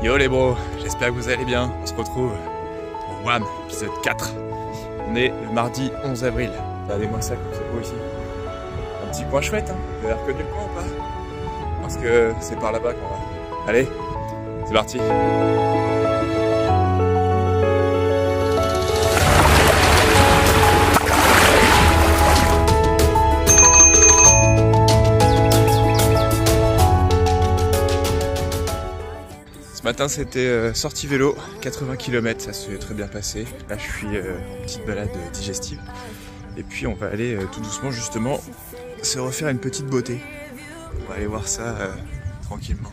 Yo les bros, j'espère que vous allez bien. On se retrouve pour WAM, épisode 4. On est le mardi 11 avril. Regardez-moi ça comme c'est beau ici. Un petit coin chouette, hein. Vous avez reconnu le coin ou pas? Parce que c'est par là-bas qu'on va. Allez, c'est parti. Ce matin c'était sortie vélo, 80 km, ça s'est très bien passé. Là je suis en petite balade digestive. Et puis on va aller tout doucement justement se refaire une petite beauté. On va aller voir ça tranquillement.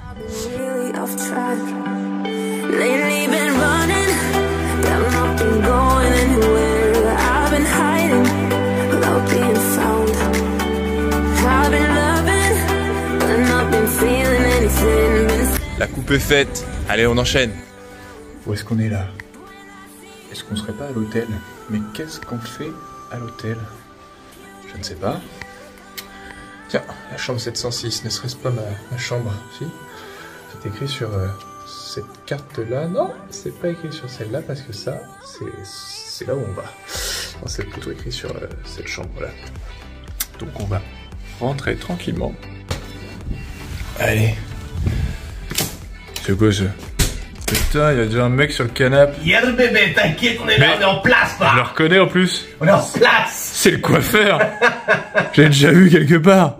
La coupe est faite, allez on enchaîne. Où est-ce qu'on est là? Est-ce qu'on serait pas à l'hôtel? Mais qu'est-ce qu'on fait à l'hôtel? Je ne sais pas. Tiens, la chambre 706, ne serait-ce pas ma chambre? Si, c'est écrit sur cette carte-là. Non, c'est pas écrit sur celle-là parce que ça, c'est là où on va. Non, c'est plutôt écrit sur cette chambre-là. Donc on va rentrer tranquillement. Allez. C'est quoi ça? Putain, il y a déjà un mec sur le canapé. Hier bébé, t'inquiète, on est là, on est en place là. Je le reconnais en plus. On est en place. C'est le coiffeur. J'ai déjà vu quelque part.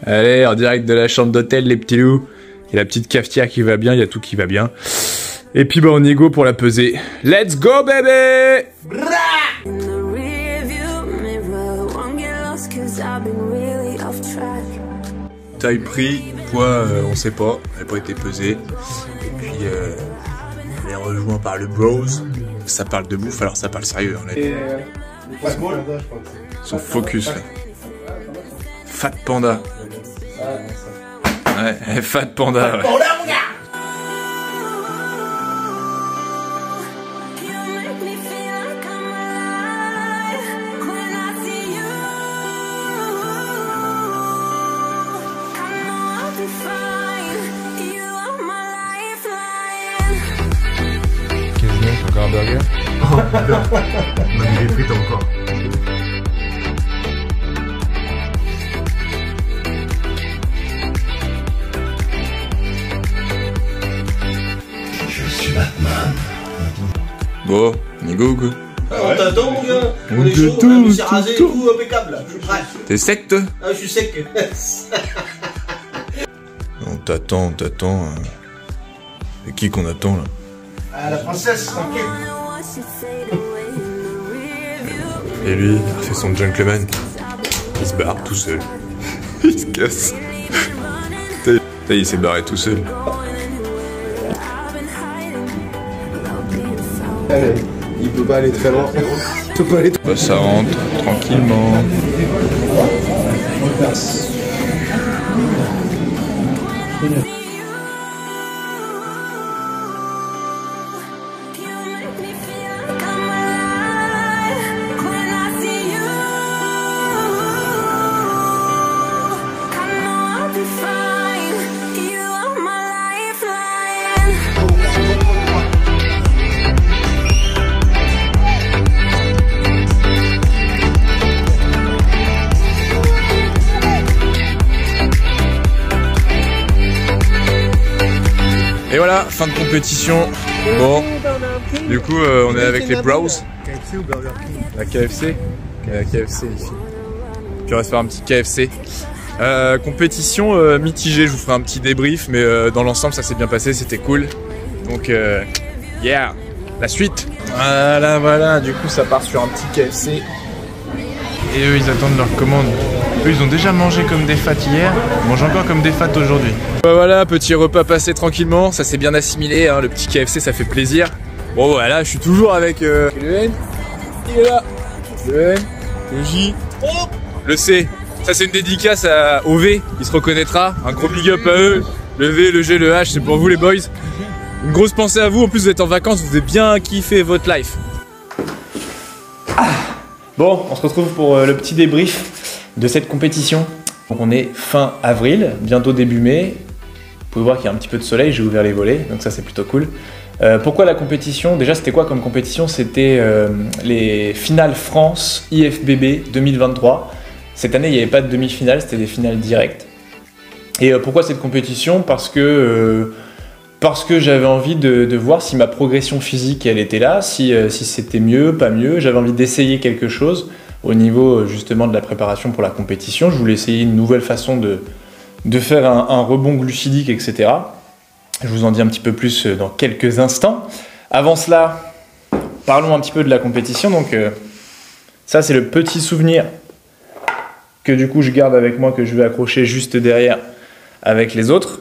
Allez, en direct de la chambre d'hôtel, les petits loups. Il y a la petite cafetière qui va bien, il y a tout qui va bien. Et puis bah on y go pour la pesée. Let's go bébé. Taille, prix, poids, on sait pas, elle n'a pas été pesée. Et puis, elle est rejoint par le bros. Ça parle de bouffe, alors ça parle sérieux. On a son focus là. Fat Panda. Ouais, Fat Panda. Ouais. Encore un burger? On a mis les frites encore. Je suis Batman. Bon, on y go ou quoi? On t'attend mon gars. On est chaud, t'attend, on a rasé et tout impeccable là. Je suis prêt. T'es sec toi? Ah, je suis sec. On t'attend. Et qui qu'on attend là? Ah, la princesse, tranquille. Et lui, il fait son gentleman. Il se barre tout seul. Il se casse. Il s'est barré tout seul. Allez, il peut pas aller très loin. Il peut pas aller Bah, ça rentre tranquillement. Et voilà, fin de compétition. Bon, du coup, on est avec les bros. KFC ou Burger King? La KFC. La KFC ici. Puis on va se faire un petit KFC. Compétition mitigée, je vous ferai un petit débrief, mais dans l'ensemble ça s'est bien passé, c'était cool. Donc yeah, la suite. Voilà, du coup ça part sur un petit KFC. Et eux ils attendent leur commande. Eux ils ont déjà mangé comme des fats hier, ils mangent encore comme des fats aujourd'hui. Voilà, petit repas passé tranquillement, ça s'est bien assimilé, hein, le petit KFC ça fait plaisir. Bon voilà, je suis toujours avec le N, il est là, le N, le J, le C. Ça c'est une dédicace à OV, il se reconnaîtra, un gros big up à eux. Le V, le G, le H, c'est pour vous les boys. Une grosse pensée à vous, en plus vous êtes en vacances, vous avez bien kiffé votre life. Bon, on se retrouve pour le petit débrief de cette compétition. Donc on est fin avril, bientôt début mai. pouvez voir qu'il y a un petit peu de soleil, j'ai ouvert les volets, donc ça c'est plutôt cool. Pourquoi la compétition? Déjà, c'était quoi comme compétition? C'était les finales France IFBB 2023. Cette année, il n'y avait pas de demi-finale, c'était des finales directes. Et pourquoi cette compétition? Parce que j'avais envie de voir si ma progression physique elle était là, si c'était mieux, pas mieux. J'avais envie d'essayer quelque chose au niveau justement de la préparation pour la compétition. Je voulais essayer une nouvelle façon de faire un rebond glucidique, etc. Je vous en dis un petit peu plus dans quelques instants. Avant cela, parlons un petit peu de la compétition. Donc ça c'est le petit souvenir que du coup je garde avec moi, que je vais accrocher juste derrière avec les autres.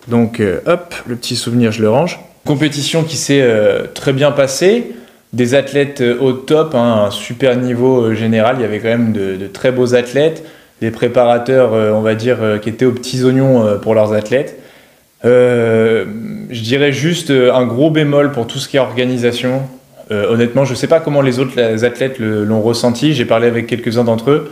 Donc hop, le petit souvenir je le range. Compétition qui s'est très bien passée, des athlètes au top, hein, un super niveau général, il y avait quand même de très beaux athlètes, des préparateurs on va dire qui étaient aux petits oignons pour leurs athlètes. Je dirais juste un gros bémol pour tout ce qui est organisation. Honnêtement, je ne sais pas comment les autres athlètes l'ont ressenti, j'ai parlé avec quelques-uns d'entre eux,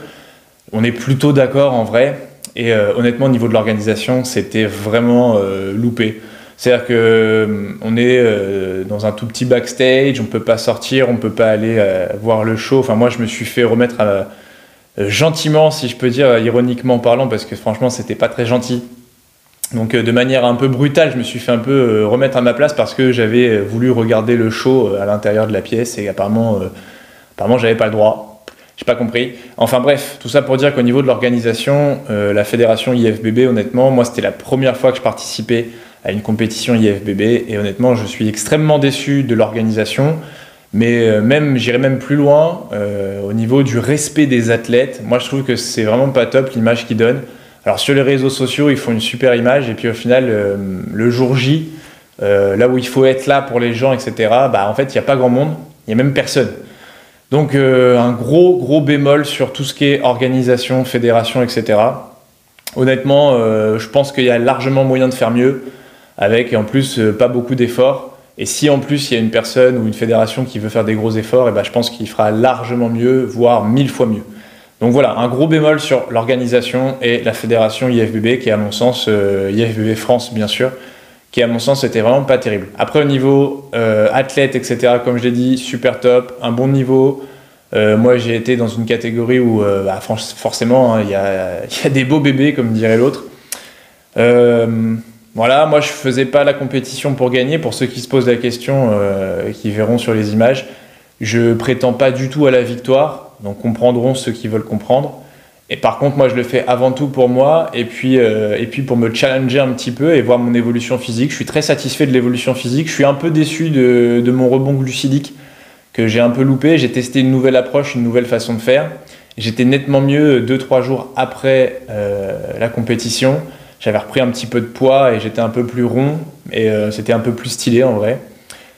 on est plutôt d'accord en vrai. Et honnêtement, au niveau de l'organisation, c'était vraiment loupé. C'est-à-dire qu'on est dans un tout petit backstage, on ne peut pas sortir, on ne peut pas aller voir le show. Enfin, moi, je me suis fait remettre gentiment, si je peux dire, ironiquement parlant, parce que franchement, c'était pas très gentil. Donc, de manière un peu brutale, je me suis fait un peu remettre à ma place parce que j'avais voulu regarder le show à l'intérieur de la pièce et apparemment, j'avais pas le droit. J'ai pas compris. Enfin bref, tout ça pour dire qu'au niveau de l'organisation, la fédération IFBB, honnêtement, moi c'était la première fois que je participais à une compétition IFBB et honnêtement je suis extrêmement déçu de l'organisation, mais j'irai même plus loin au niveau du respect des athlètes. Moi je trouve que c'est vraiment pas top l'image qu'ils donnent. Alors sur les réseaux sociaux ils font une super image et puis au final le jour J, là où il faut être là pour les gens, etc., bah en fait il n'y a pas grand monde, il n'y a même personne. Donc un gros bémol sur tout ce qui est organisation, fédération, etc. Honnêtement, je pense qu'il y a largement moyen de faire mieux avec en plus pas beaucoup d'efforts. Et si en plus il y a une personne ou une fédération qui veut faire des gros efforts, et ben, je pense qu'il fera largement mieux, voire 1000 fois mieux. Donc voilà, un gros bémol sur l'organisation et la fédération IFBB qui est à mon sens, IFBB France bien sûr, qui à mon sens était vraiment pas terrible. Après au niveau athlète, etc., comme je l'ai dit, super top, un bon niveau. Moi j'ai été dans une catégorie où forcément il y a des beaux bébés comme dirait l'autre. Voilà, moi je faisais pas la compétition pour gagner, pour ceux qui se posent la question, qui verront sur les images. Je prétends pas du tout à la victoire, donc comprendront ceux qui veulent comprendre. Et par contre, moi, je le fais avant tout pour moi et puis pour me challenger un petit peu et voir mon évolution physique. Je suis très satisfait de l'évolution physique. Je suis un peu déçu de mon rebond glucidique que j'ai un peu loupé. J'ai testé une nouvelle approche, une nouvelle façon de faire. J'étais nettement mieux 2-3 jours après la compétition. J'avais repris un petit peu de poids et j'étais un peu plus rond et c'était un peu plus stylé en vrai.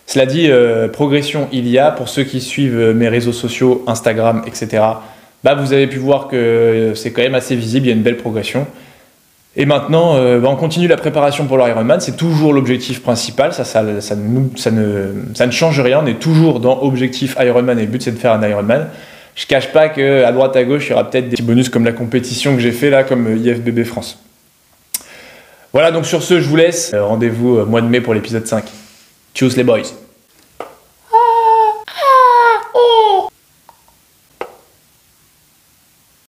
Cela dit, progression il y a. Pour ceux qui suivent mes réseaux sociaux, Instagram, etc., bah, vous avez pu voir que c'est quand même assez visible, il y a une belle progression. Et maintenant, on continue la préparation pour l'Ironman, c'est toujours l'objectif principal, ça ne change rien, on est toujours dans objectif Ironman et le but c'est de faire un Ironman. Je ne cache pas qu'à droite à gauche, il y aura peut-être des petits bonus comme la compétition que j'ai fait là, comme IFBB France. Voilà, donc sur ce, je vous laisse. Rendez-vous mois de mai pour l'épisode 5. Tchuss les boys!